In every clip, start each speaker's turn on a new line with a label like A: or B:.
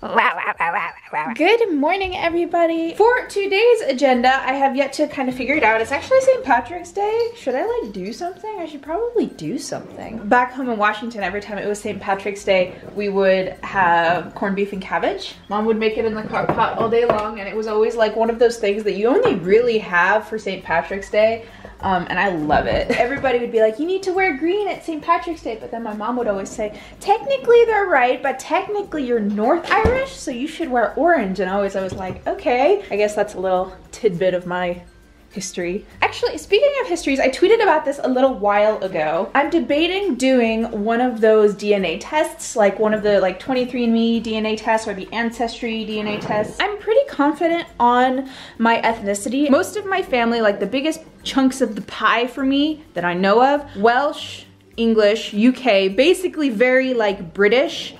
A: Good morning, everybody. For today's agenda, I have yet to kind of figure it out. It's actually St. Patrick's Day. Should I like do something? I should probably do something. Back home in Washington, every time it was St. Patrick's Day, we would have corned beef and cabbage. Mom would make it in the crock pot all day long, and it was always like one of those things that you only really have for St. Patrick's Day. And I love it. Everybody would be like, you need to wear green at St. Patrick's Day, but then my mom would always say, technically they're right, but technically you're North Irish, so you should wear orange. And I was like, okay. I guess that's a little tidbit of my history. Actually, speaking of histories, I tweeted about this a little while ago. I'm debating doing one of those DNA tests, like one of the 23andMe DNA tests or the Ancestry DNA tests. I'm pretty confident on my ethnicity. Most of my family, like the biggest chunks of the pie for me that I know of, Welsh, English, UK, basically very like British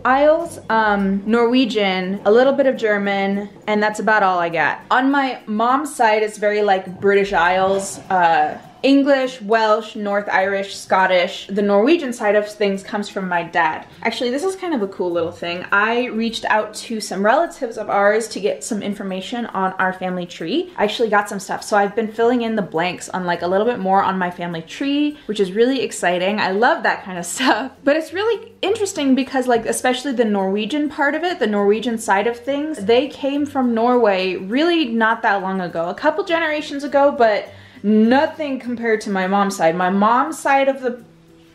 A: Isles, Norwegian, a little bit of German, and that's about all I got. On my mom's side, it's very like British Isles, English, Welsh, North Irish, Scottish. The Norwegian side of things comes from my dad. Actually, this is kind of a cool little thing. I reached out to some relatives of ours to get some information on our family tree. I actually got some stuff, so I've been filling in the blanks on like a little bit more on my family tree, which is really exciting. I love that kind of stuff. But it's really interesting because like, especially the Norwegian part of it, the Norwegian side of things, they came from Norway really not that long ago, a couple generations ago, but nothing compared to my mom's side. My mom's side of the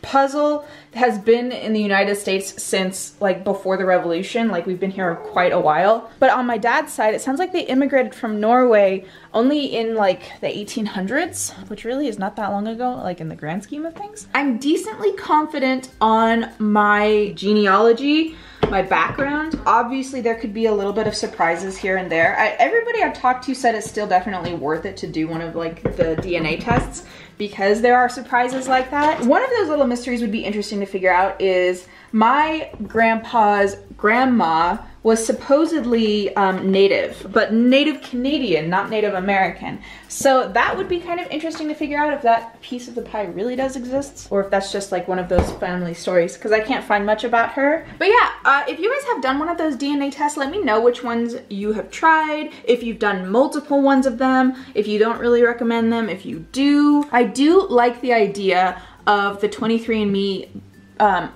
A: puzzle has been in the United States since like before the revolution. Like we've been here quite a while. But on my dad's side, it sounds like they immigrated from Norway only in like the 1800s, which really is not that long ago, like in the grand scheme of things. I'm decently confident on my genealogy, my background. Obviously there could be a little bit of surprises here and there. Everybody I've talked to said it's still definitely worth it to do one of like the DNA tests because there are surprises like that. One of those little mysteries would be interesting to figure out is my grandpa's grandma was supposedly Native, but Native Canadian, not Native American. So that would be kind of interesting to figure out if that piece of the pie really does exist, or if that's just like one of those family stories, because I can't find much about her. But yeah, if you guys have done one of those DNA tests, let me know which ones you have tried, if you've done multiple ones of them, if you don't really recommend them, if you do. I do like the idea of the 23andMe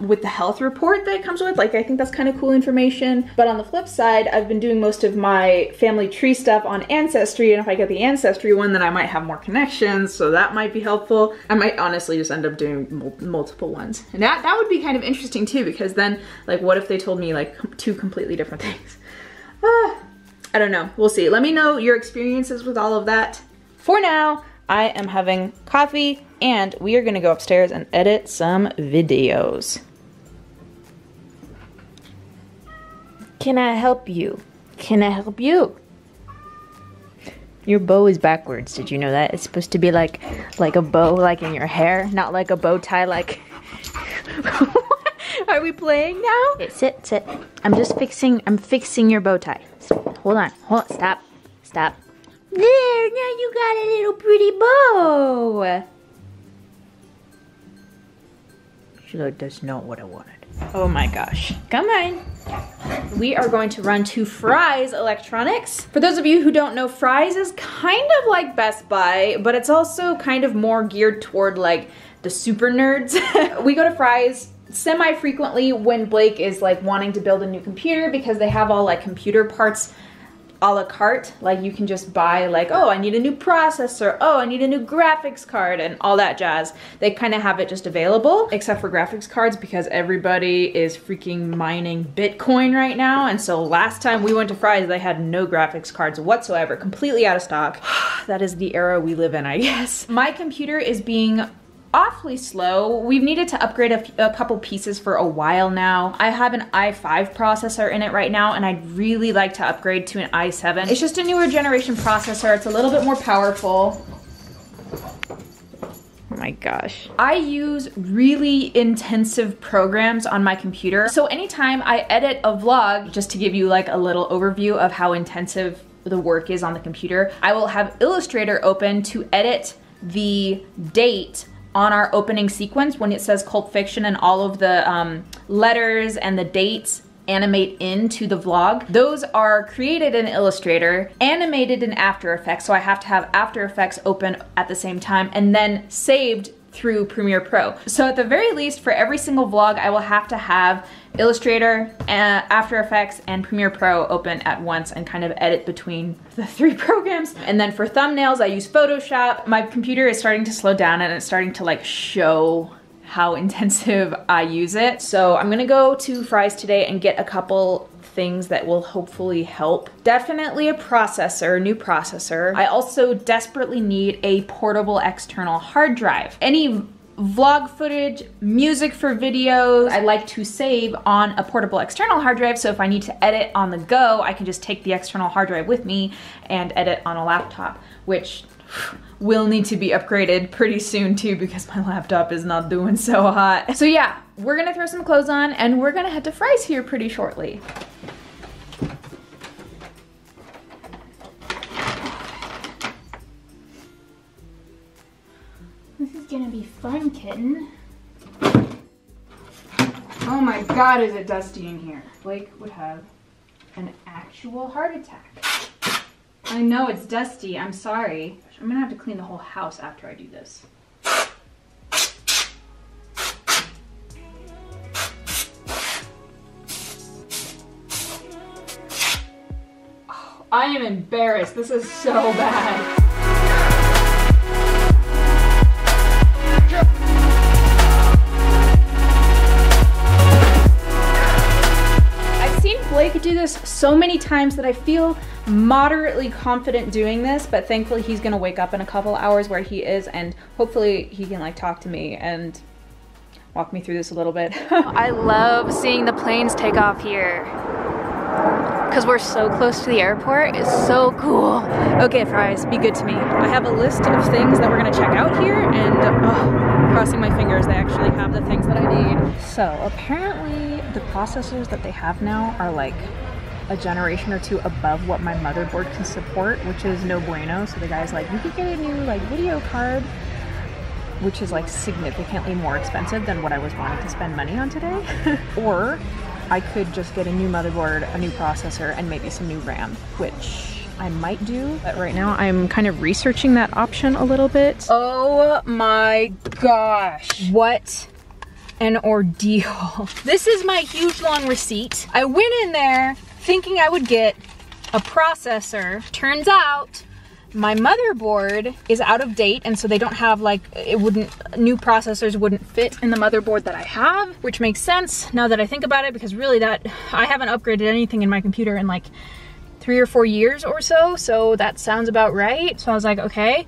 A: with the health report that it comes with. Like, I think that's kind of cool information. But on the flip side, I've been doing most of my family tree stuff on Ancestry, and if I get the Ancestry one, then I might have more connections, so that might be helpful. I might honestly just end up doing multiple ones. And that would be kind of interesting too, because then, like, what if they told me like two completely different things? I don't know, we'll see. Let me know your experiences with all of that. For now, I am having coffee and we are gonna go upstairs and edit some videos. Can I help you? Can I help you? Your bow is backwards. Did you know that? It's supposed to be like a bow like in your hair, not like a bow tie like... Are we playing now? Okay, sit. I'm fixing your bow tie. Hold on, stop. There, now you got a little pretty bow. That's not what I wanted. Oh my gosh. Come on. We are going to run to Fry's Electronics. For those of you who don't know, Fry's is kind of like Best Buy, but it's also kind of more geared toward like the super nerds. We go to Fry's semi-frequently when Blake is like wanting to build a new computer because they have all like computer parts a la carte. Like you can just buy like, oh, I need a new processor, oh, I need a new graphics card, and all that jazz. They kind of have it just available, except for graphics cards because everybody is freaking mining Bitcoin right now. And so last time we went to Fry's, they had no graphics cards whatsoever, completely out of stock. That is the era we live in, I guess. My computer is being awfully slow. We've needed to upgrade a couple pieces for a while now. I have an i5 processor in it right now, and I'd really like to upgrade to an i7. It's just a newer generation processor. It's a little bit more powerful. Oh my gosh. I use really intensive programs on my computer. So anytime I edit a vlog, just to give you like a little overview of how intensive the work is on the computer, I will have Illustrator open to edit the date on our opening sequence when it says Culp Fiction and all of the letters and the dates animate into the vlog. Those are created in Illustrator, animated in After Effects, so I have to have After Effects open at the same time, and then saved through Premiere Pro. So at the very least, for every single vlog, I will have to have Illustrator, After Effects, and Premiere Pro open at once and kind of edit between the 3 programs. And then for thumbnails, I use Photoshop. My computer is starting to slow down and it's starting to like show how intensive I use it. So I'm gonna go to Fry's today and get a couple things that will hopefully help. Definitely a processor, new processor. I also desperately need a portable external hard drive. Any vlog footage, music for videos, I like to save on a portable external hard drive, so if I need to edit on the go, I can just take the external hard drive with me and edit on a laptop, which will need to be upgraded pretty soon too because my laptop is not doing so hot. So yeah, we're gonna throw some clothes on and we're gonna head to Fry's here pretty shortly. This is gonna be fun, kitten. Oh my God, is it dusty in here? Blake would have an actual heart attack. I know it's dusty, I'm sorry. I'm gonna have to clean the whole house after I do this. Oh, I am embarrassed, this is so bad. Blake do this so many times that I feel moderately confident doing this, but thankfully he's gonna wake up in a couple hours where he is, and hopefully he can like talk to me and walk me through this a little bit. I love seeing the planes take off here because we're so close to the airport. It's so cool. Okay, Fry's, be good to me. I have a list of things that we're gonna check out here, and crossing my fingers they actually have the things that I need. So apparently the processors that they have now are like a generation or two above what my motherboard can support, which is no bueno. So the guy's like, you could get a new like video card, which is like significantly more expensive than what I was wanting to spend money on today. Or I could just get a new motherboard, a new processor, and maybe some new RAM, which I might do. But right now I'm kind of researching that option a little bit. Oh my gosh. What an ordeal. This is my huge long receipt. I went in there thinking I would get a processor. Turns out my motherboard is out of date, and so they don't have like, new processors wouldn't fit in the motherboard that I have, which makes sense now that I think about it, because really I haven't upgraded anything in my computer in like 3 or 4 years or so, so that sounds about right. So I was like, okay,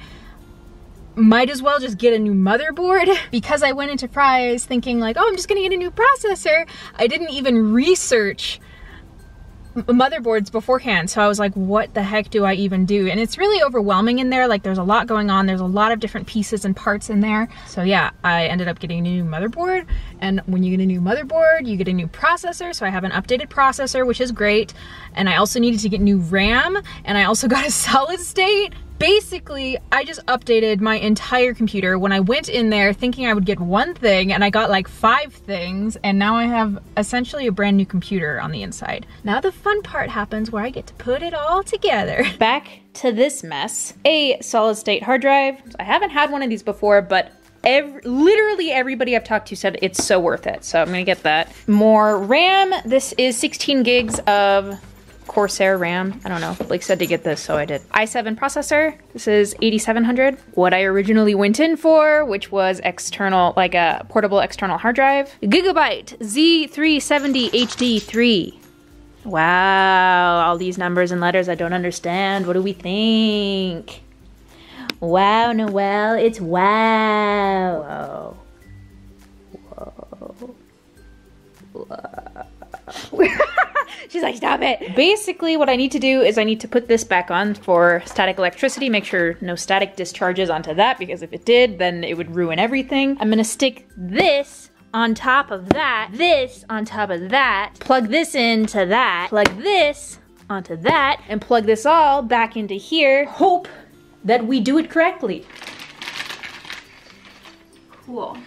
A: might as well just get a new motherboard. Because I went into Fry's thinking like, oh, I'm just gonna get a new processor, I didn't even research motherboards beforehand. So I was like, what the heck do I even do? And it's really overwhelming in there. Like there's a lot going on. There's a lot of different pieces and parts in there. So yeah, I ended up getting a new motherboard. And when you get a new motherboard, you get a new processor. So I have an updated processor, which is great. And I also needed to get new RAM. And I also got a solid state. Basically, I just updated my entire computer when I went in there thinking I would get one thing, and I got like 5 things, and now I have essentially a brand new computer on the inside. Now the fun part happens where I get to put it all together. Back to this mess. A solid state hard drive. I haven't had one of these before, but literally everybody I've talked to said it's so worth it, so I'm gonna get that. More RAM. This is 16 gigs of Corsair RAM. I don't know. Blake said to get this, so I did. i7 processor. This is 8700. What I originally went in for, which was external, like a portable external hard drive. Gigabyte Z370 HD3. Wow, all these numbers and letters I don't understand. What do we think? Wow, Noelle, it's wow. Whoa. Whoa. She's like, stop it. Basically, what I need to do is I need to put this back on for static electricity, make sure no static discharges onto that, because if it did, then it would ruin everything. I'm gonna stick this on top of that, this on top of that, plug this into that, plug this onto that, and plug this all back into here. Hope that we do it correctly. Cool.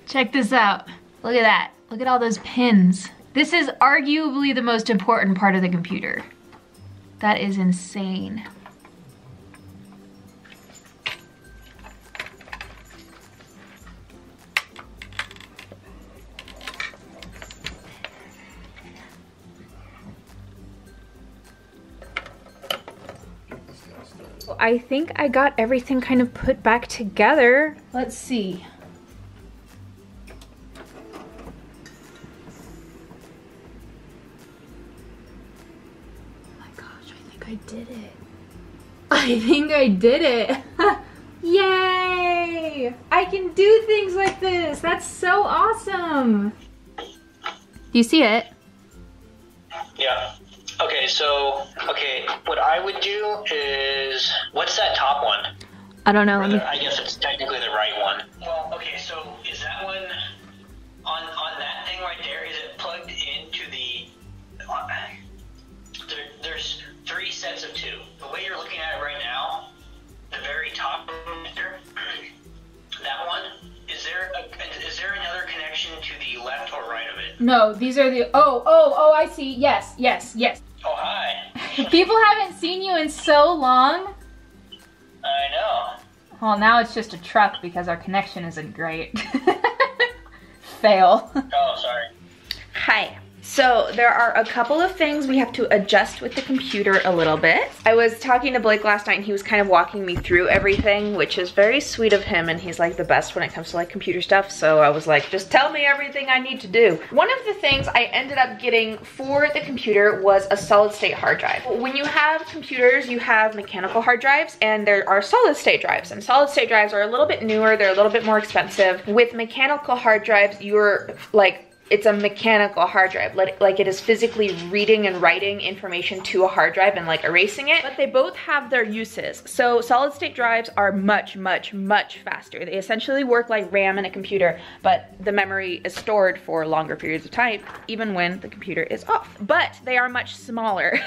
A: Check this out. Look at that. Look at all those pins. This is arguably the most important part of the computer. That is insane. I think I got everything kind of put back together. Let's see. Oh my gosh, I think I did it. I think I did it. Yay! I can do things like this. That's so awesome. Do you see it?
B: Yeah. Okay, so, what I would do is, what's that top one?
A: I don't know.
B: I guess it's technically the right one. Well, okay, so is that one, on that thing right there, is it plugged into the, there's 3 sets of 2. The way you're looking at it right now, the very top connector, that one, is there another connection to the left or right of it?
A: No, these are the, oh, I see. Yes.
B: Oh, hi.
A: People haven't seen you in so long.
B: I know.
A: Well, now it's just a truck because our connection isn't great. Fail.
B: Oh, sorry.
A: Hi. So there are a couple of things we have to adjust with the computer a little bit. I was talking to Blake last night and he was kind of walking me through everything, which is very sweet of him, and he's like the best when it comes to like computer stuff. So I was like, just tell me everything I need to do. One of the things I ended up getting for the computer was a solid state hard drive. When you have computers, you have mechanical hard drives and there are solid state drives, and solid state drives are a little bit newer, they're a little bit more expensive. With mechanical hard drives, you're like, it's a mechanical hard drive, like it is physically reading and writing information to a hard drive and like erasing it, but they both have their uses. So solid state drives are much faster. They essentially work like RAM in a computer, but the memory is stored for longer periods of time, even when the computer is off. But they are much smaller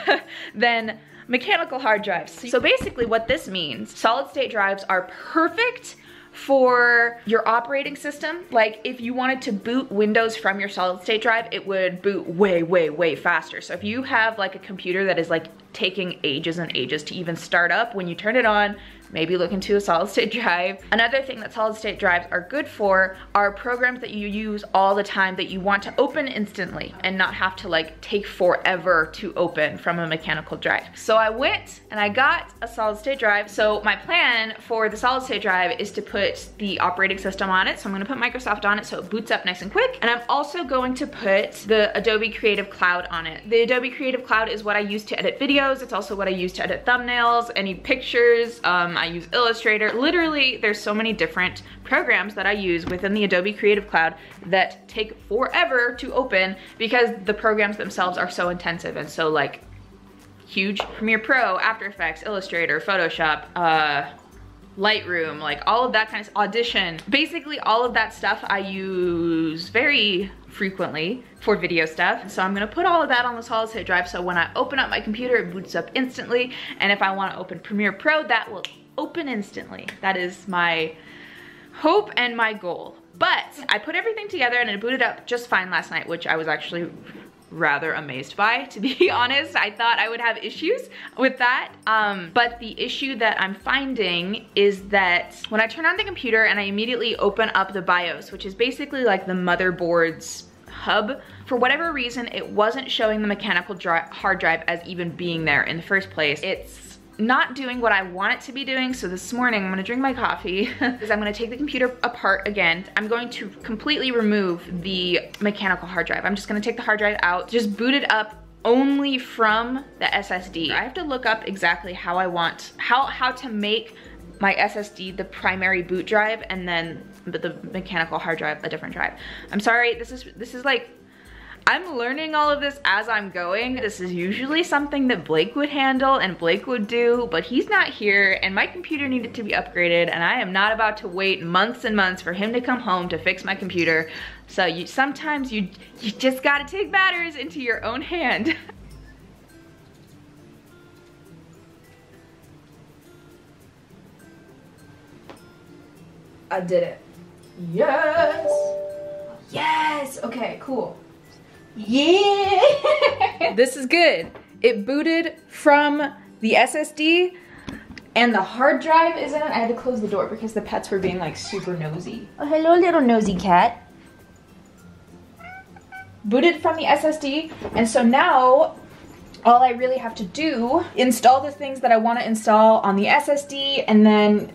A: than mechanical hard drives. So basically what this means, solid state drives are perfect for your operating system. Like if you wanted to boot Windows from your solid state drive, it would boot way faster. So if you have like a computer that is like taking ages and ages to even start up, when you turn it on, maybe look into a solid state drive. Another thing that solid state drives are good for are programs that you use all the time that you want to open instantly and not have to like take forever to open from a mechanical drive. So I went and I got a solid state drive. So my plan for the solid state drive is to put the operating system on it. So I'm gonna put Microsoft on it so it boots up nice and quick. And I'm also going to put the Adobe Creative Cloud on it. The Adobe Creative Cloud is what I use to edit videos. It's also what I use to edit thumbnails, any pictures. I use Illustrator. Literally, there's so many different programs that I use within the Adobe Creative Cloud that take forever to open because the programs themselves are so intensive and so like huge. Premiere Pro, After Effects, Illustrator, Photoshop, Lightroom, like all of that kind of Audition. Basically all of that stuff I use very frequently for video stuff. So I'm gonna put all of that on the solid state drive so when I open up my computer, it boots up instantly. And if I wanna open Premiere Pro, that will open instantly. That is my hope and my goal. But I put everything together and it booted up just fine last night, which I was actually rather amazed by, to be honest. I thought I would have issues with that. But the issue that I'm finding is that when I turn on the computer and I immediately open up the BIOS, which is basically like the motherboard's hub, for whatever reason, it wasn't showing the mechanical hard drive as even being there in the first place. It's not doing what I want it to be doing. So this morning I'm gonna drink my coffee because I'm gonna take the computer apart again. I'm going to completely remove the mechanical hard drive. I'm just gonna take the hard drive out, just boot it up only from the SSD. I have to look up exactly how I want, how to make my SSD the primary boot drive and then the mechanical hard drive a different drive. I'm sorry, this is like, I'm learning all of this as I'm going. This is usually something that Blake would handle and Blake would do, but he's not here and my computer needed to be upgraded and I am not about to wait months and months for him to come home to fix my computer. So sometimes you just gotta take matters into your own hand. I did it. Yes! Yes! Okay, cool. Yeah! This is good. It booted from the SSD and the hard drive is in it. I had to close the door because the pets were being like super nosy. Oh, hello, little nosy cat. Booted from the SSD, and so now all I really have to do, install the things that I want to install on the SSD, and then,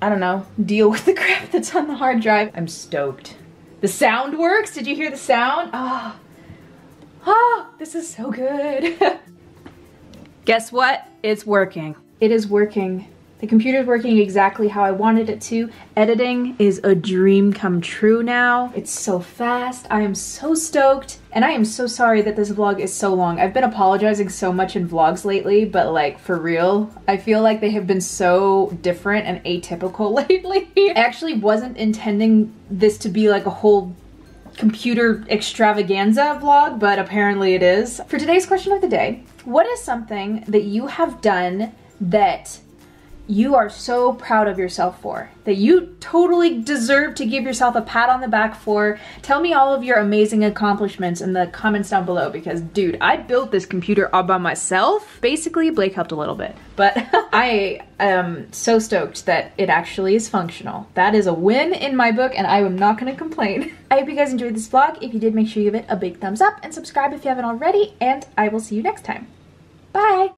A: I don't know, deal with the crap that's on the hard drive. I'm stoked. The sound works. Did you hear the sound? Ah, this is so good. Guess what? It's working. It is working. The computer's working exactly how I wanted it to. Editing is a dream come true now. It's so fast. I am so stoked. And I am so sorry that this vlog is so long. I've been apologizing so much in vlogs lately, but like for real, I feel like they have been so different and atypical lately. I actually wasn't intending this to be like a whole computer extravaganza vlog, but apparently it is. For today's question of the day, what is something that you have done that you are so proud of yourself for, that you totally deserve to give yourself a pat on the back for? Tell me all of your amazing accomplishments in the comments down below, because dude, I built this computer all by myself. Basically, Blake helped a little bit, but I am so stoked that it actually is functional. That is a win in my book, and I am not gonna complain. I hope you guys enjoyed this vlog. If you did, make sure you give it a big thumbs up and subscribe if you haven't already, and I will see you next time. Bye!